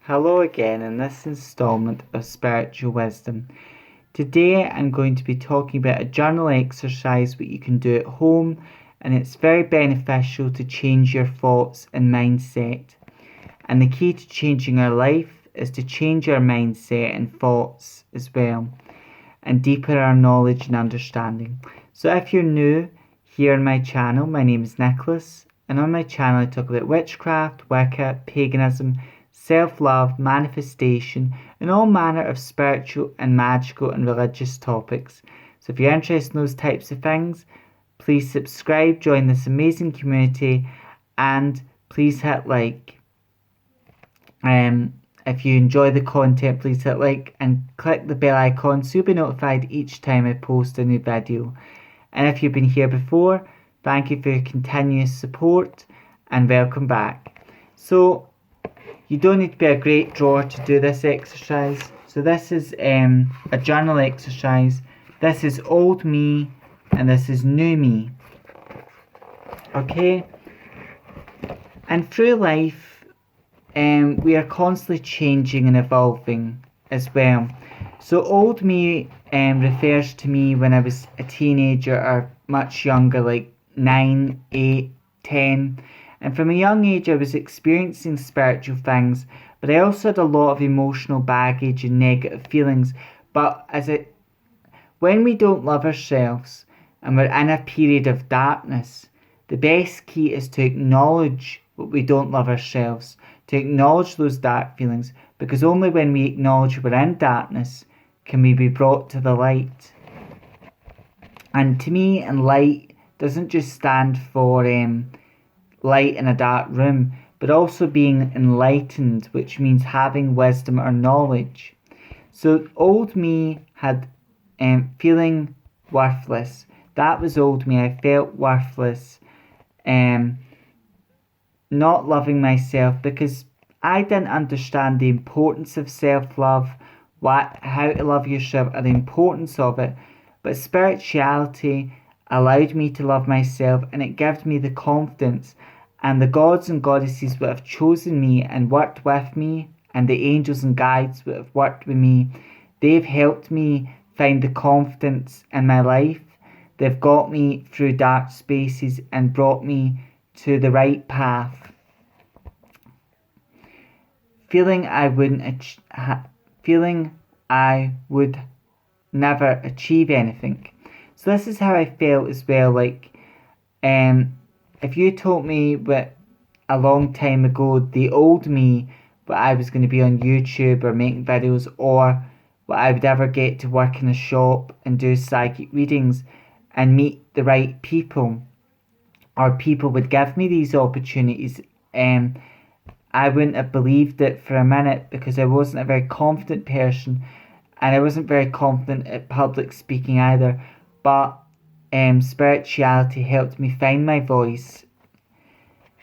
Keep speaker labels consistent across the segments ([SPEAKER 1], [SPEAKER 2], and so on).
[SPEAKER 1] Hello again in this installment of Spiritual Wisdom. Today I'm going to be talking about a journal exercise that you can do at home, and it's very beneficial to change your thoughts and mindset. And the key to changing our life is to change our mindset and thoughts as well, and deepen our knowledge and understanding. So if you're new here on my channel, my name is Nicholas, and on my channel I talk about witchcraft, Wicca, paganism, self-love, manifestation, and all manner of spiritual and magical and religious topics. So if you're interested in those types of things, please subscribe, join this amazing community, and please hit like. If you enjoy the content, please hit like and click the bell icon so you'll be notified each time I post a new video. And if you've been here before, thank you for your continuous support and welcome back. So you don't need to be a great drawer to do this exercise. So this is a journal exercise. This is old me and this is new me. Okay? And through life, we are constantly changing and evolving as well. So old me refers to me when I was a teenager or much younger, like 9, 8, 10. And from a young age I was experiencing spiritual things, but I also had a lot of emotional baggage and negative feelings. But when we don't love ourselves and we're in a period of darkness, the best key is to acknowledge what we don't love ourselves, to acknowledge those dark feelings, because only when we acknowledge we're in darkness can we be brought to the light. And to me, and light doesn't just stand for light in a dark room, but also being enlightened, which means having wisdom or knowledge. So old me had feeling worthless. That was old me. I felt worthless, not loving myself, because I didn't understand the importance of self-love, how to love yourself, or the importance of it. But spirituality allowed me to love myself, and it gave me the confidence. And the gods and goddesses that have chosen me and worked with me, and the angels and guides that have worked with me, they've helped me find the confidence in my life. They've got me through dark spaces and brought me to the right path. Feeling I would never achieve anything. So this is how I felt as well. Like, if you told me that a long time ago, the old me, that I was going to be on YouTube or making videos, or that I would ever get to work in a shop and do psychic readings and meet the right people, or people would give me these opportunities, I wouldn't have believed it for a minute, because I wasn't a very confident person, and I wasn't very confident at public speaking either. But spirituality helped me find my voice,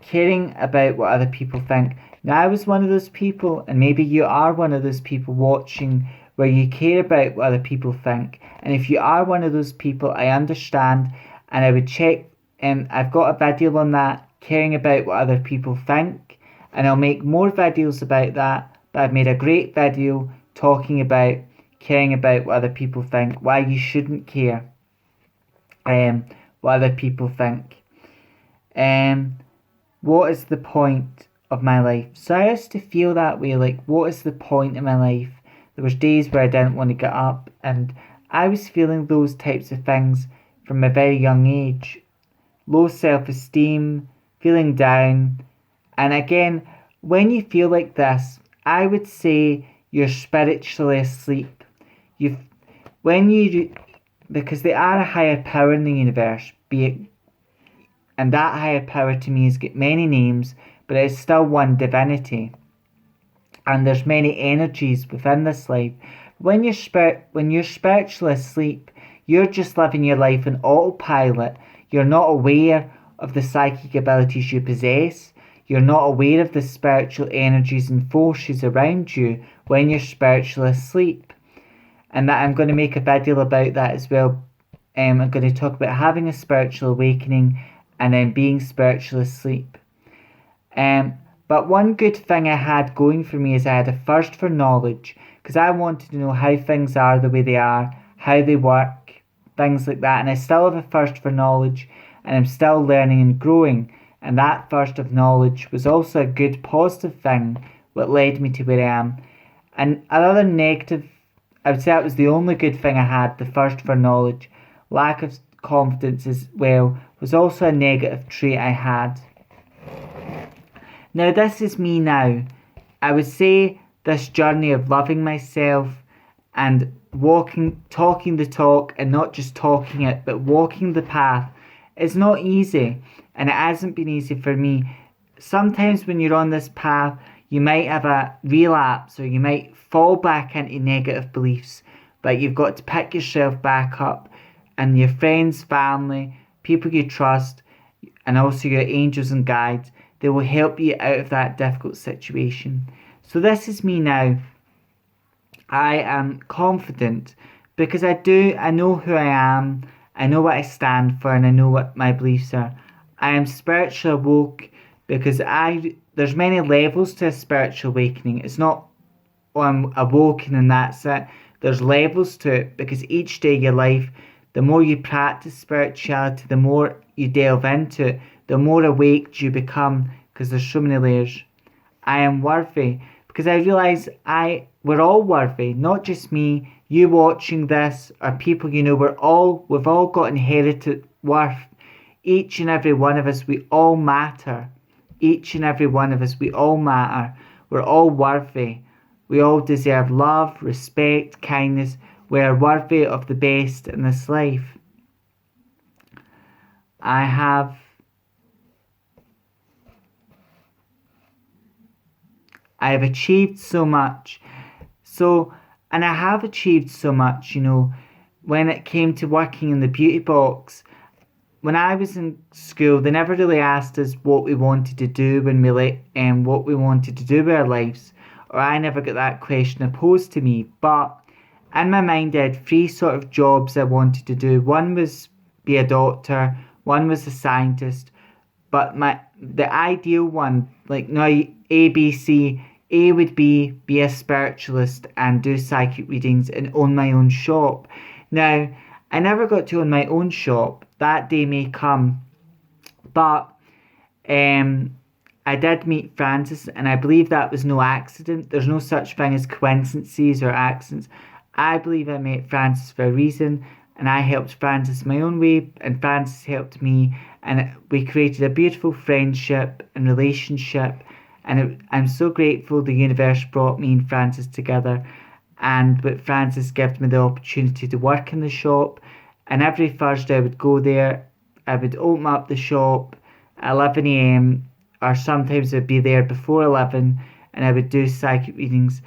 [SPEAKER 1] caring about what other people think. Now I was one of those people, and maybe you are one of those people watching, where you care about what other people think. And if you are one of those people, I understand, and I would check. I've got a video on that, caring about what other people think, and I'll make more videos about that. But I've made a great video talking about caring about what other people think, why you shouldn't care what other people think. What is the point of my life? So I used to feel that way, like, what is the point of my life? There was days where I didn't want to get up, and I was feeling those types of things from a very young age. Low self-esteem, feeling down. And again, when you feel like this, I would say you're spiritually asleep. Because they are a higher power in the universe, and that higher power to me has got many names, but it's still one divinity. And there's many energies within this life. When you're spiritually asleep, you're just living your life in autopilot. You're not aware of the psychic abilities you possess. You're not aware of the spiritual energies and forces around you when you're spiritually asleep. And that I'm going to make a video about that as well. I'm going to talk about having a spiritual awakening and then being spiritually asleep. But one good thing I had going for me is I had a thirst for knowledge, because I wanted to know how things are the way they are, how they work, things like that. And I still have a thirst for knowledge, and I'm still learning and growing. And that thirst of knowledge was also a good positive thing that led me to where I am. And another negative, I would say that was the only good thing I had, the thirst for knowledge. Lack of confidence as well was also a negative trait I had. Now, this is me now. I would say this journey of loving myself and talking the talk and not just talking it, but walking the path is not easy. And it hasn't been easy for me. Sometimes when you're on this path, you might have a relapse or you might fall back into negative beliefs, but you've got to pick yourself back up, and your friends, family, people you trust, and also your angels and guides, they will help you out of that difficult situation. So this is me now. I am confident because I know who I am, I know what I stand for, and I know what my beliefs are. I am spiritually awoke because there's many levels to a spiritual awakening. It's not, oh, I'm awoken and that's it. There's levels to it, because each day of your life, the more you practice spirituality, the more you delve into it, the more awake you become, because there's so many layers. I am worthy because I realise we're all worthy, not just me, you watching this, or people you know. We've all got inherited worth. Each and every one of us, we all matter. Each and every one of us, we all matter. We're all worthy. We all deserve love, respect, kindness. We are worthy of the best in this life. I have achieved so much. And I have achieved so much, when it came to working in the beauty box. When I was in school, they never really asked us what we wanted to do what we wanted to do with our lives, or I never got that question posed to me. But in my mind, I had three sort of jobs I wanted to do. One was be a doctor, one was a scientist, but the ideal one, like now A, B, C. A would be a spiritualist and do psychic readings and own my own shop. Now, I never got to own my own shop. That day may come. But I did meet Francis, and I believe that was no accident. There's no such thing as coincidences or accidents. I believe I met Francis for a reason, and I helped Francis my own way, and Francis helped me, and we created a beautiful friendship and relationship. And I'm so grateful the universe brought me and Francis together. And with Francis gave me the opportunity to work in the shop. And every Thursday I would go there. I would open up the shop at 11 a.m. or sometimes I'd be there before 11, and I would do psychic readings.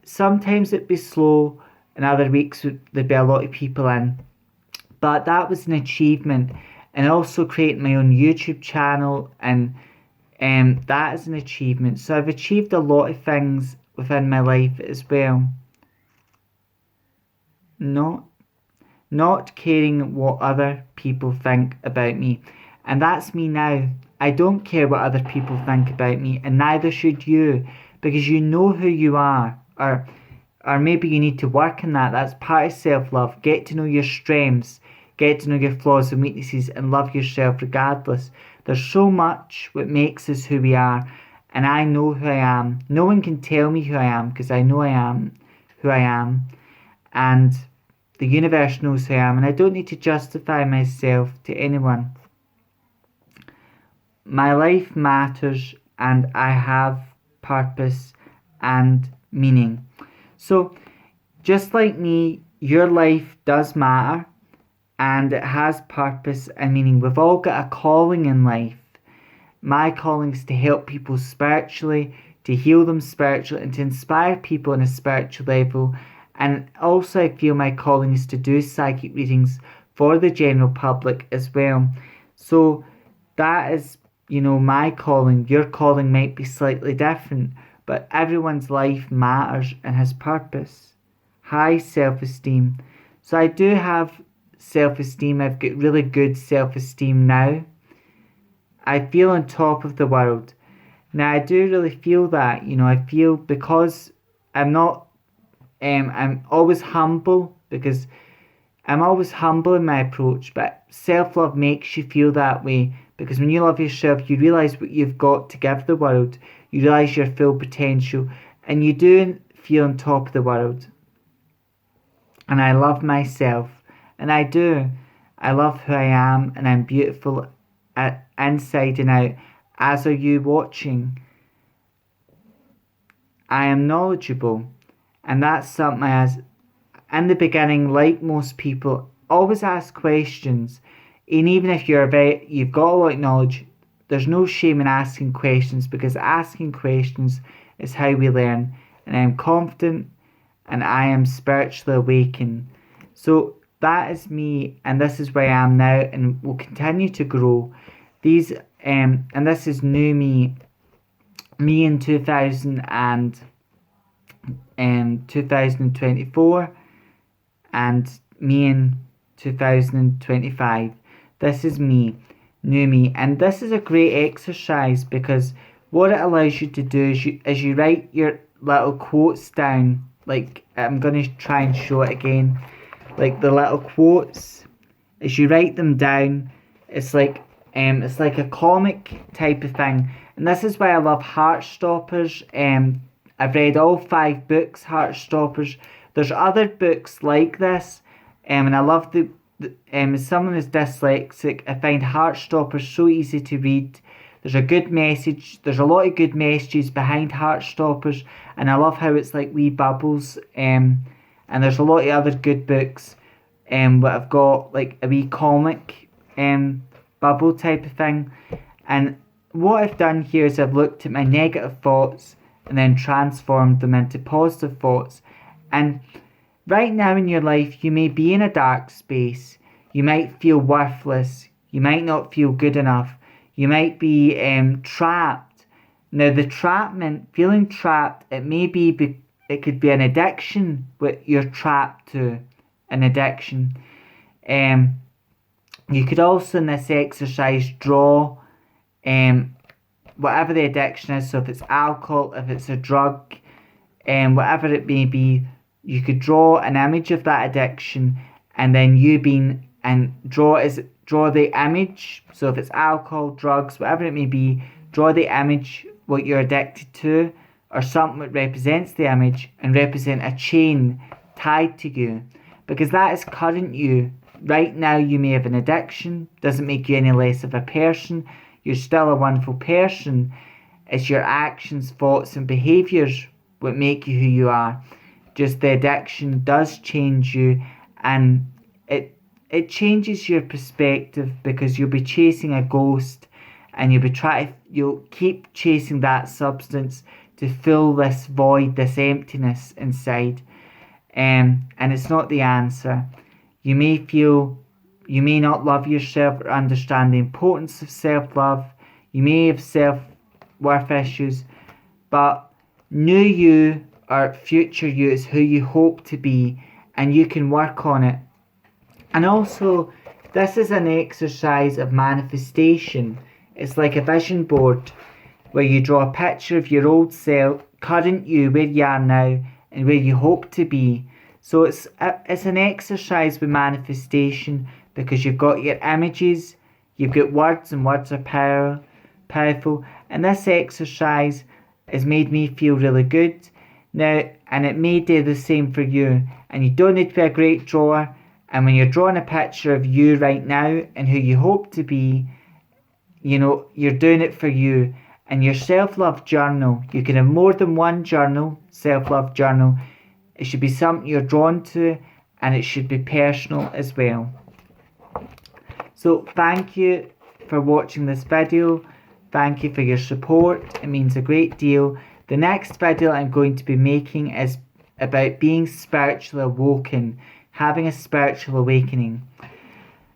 [SPEAKER 1] Sometimes it'd be slow, and other weeks there'd be a lot of people in. But that was an achievement. And also creating my own YouTube channel, and that is an achievement. So I've achieved a lot of things within my life as well. Not caring what other people think about me. And that's me now. I don't care what other people think about me, and neither should you, because you know who you are. Or maybe you need to work on that. That's part of self-love. Get to know your strengths, get to know your flaws and weaknesses, and love yourself regardless. There's so much what makes us who we are, and I know who I am. No one can tell me who I am, because I know I am who I am, and the universe knows who I am, and I don't need to justify myself to anyone. My life matters, and I have purpose and meaning. So, just like me, your life does matter, and it has purpose and meaning. We've all got a calling in life. My calling is to help people spiritually, to heal them spiritually, and to inspire people on a spiritual level. And also I feel my calling is to do psychic readings for the general public as well. So that is, my calling. Your calling might be slightly different, but everyone's life matters and has purpose. High self-esteem. So I do have self-esteem. I've got really good self-esteem now. I feel on top of the world. Now I do really feel that, I feel because I'm not, I'm always humble, because I'm always humble in my approach, but self-love makes you feel that way, because when you love yourself, you realise what you've got to give the world, you realise your full potential, and you do feel on top of the world. And I love myself, and I do. I love who I am, and I'm beautiful inside and out, as are you watching. I am knowledgeable, and that's something as in the beginning, like most people, always ask questions. And even if you've got a lot of knowledge, there's no shame in asking questions, because asking questions is how we learn. And I'm confident, and I am spiritually awakened. So that is me, and this is where I am now, and will continue to grow. These and this is new me in 2024, and me in 2025. This is me, new me, and this is a great exercise, because what it allows you to do is you write your little quotes down. Like, I'm going to try and show it again. Like, the little quotes, as you write them down, it's like a comic type of thing. And this is why I love Heartstoppers. I've read all 5 books, Heartstoppers. There's other books like this, and I love as someone who's dyslexic, I find Heartstoppers so easy to read. There's a good message. There's a lot of good messages behind Heartstoppers, and I love how it's like wee bubbles. And there's a lot of other good books, but I've got like a wee comic, bubble type of thing. And what I've done here is I've looked at my negative thoughts and then transformed them into positive thoughts. And right now in your life, you may be in a dark space. You might feel worthless. You might not feel good enough. You might be trapped. Now, feeling trapped, it could be an addiction. What you're trapped to, an addiction. You could also in this exercise draw whatever the addiction is. So if it's alcohol, if it's a drug, whatever it may be, you could draw an image of that addiction, and then draw the image. So if it's alcohol, drugs, whatever it may be, draw the image, what you're addicted to, or something that represents the image, and represent a chain tied to you, because that is current you. Right now you may have an addiction, doesn't make you any less of a person. You're still a wonderful person. It's your actions, thoughts and behaviours what make you who you are. Just the addiction does change you, and it changes your perspective, because you'll be chasing a ghost, and you'll keep chasing that substance to fill this void, this emptiness inside. And it's not the answer. You may not love yourself or understand the importance of self-love. You may have self-worth issues, but new you or future you is who you hope to be, and you can work on it. And also, this is an exercise of manifestation. It's like a vision board where you draw a picture of your old self, current you, where you are now, and where you hope to be. So it's an exercise with manifestation, because you've got your images, you've got words, and words are powerful. And this exercise has made me feel really good now, and it may do the same for you. And you don't need to be a great drawer. And when you're drawing a picture of you right now and who you hope to be, you're doing it for you. And your self-love journal, you can have more than one journal, self-love journal. It should be something you're drawn to, and it should be personal as well. So thank you for watching this video. Thank you for your support. It means a great deal. The next video I'm going to be making is about being spiritually awoken, having a spiritual awakening.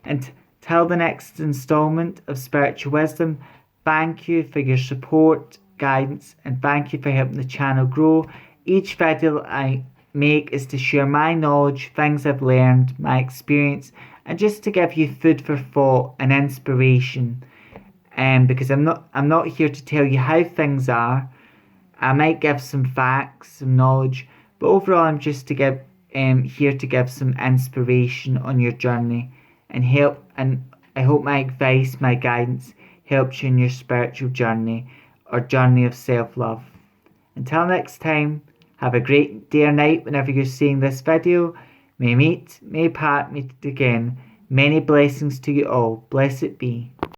[SPEAKER 1] And till the next installment of Spiritual Wisdom, thank you for your support, guidance, and thank you for helping the channel grow. Each video I make is to share my knowledge, things I've learned, my experience, and just to give you food for thought and inspiration. because I'm not here to tell you how things are. I might give some facts, some knowledge, but overall I'm just to give here to give some inspiration on your journey and help, and I hope my advice, my guidance helps you in your spiritual journey or journey of self-love. Until next time, have a great day or night whenever you're seeing this video. May meet, may part, meet again. Many blessings to you all. Blessed be.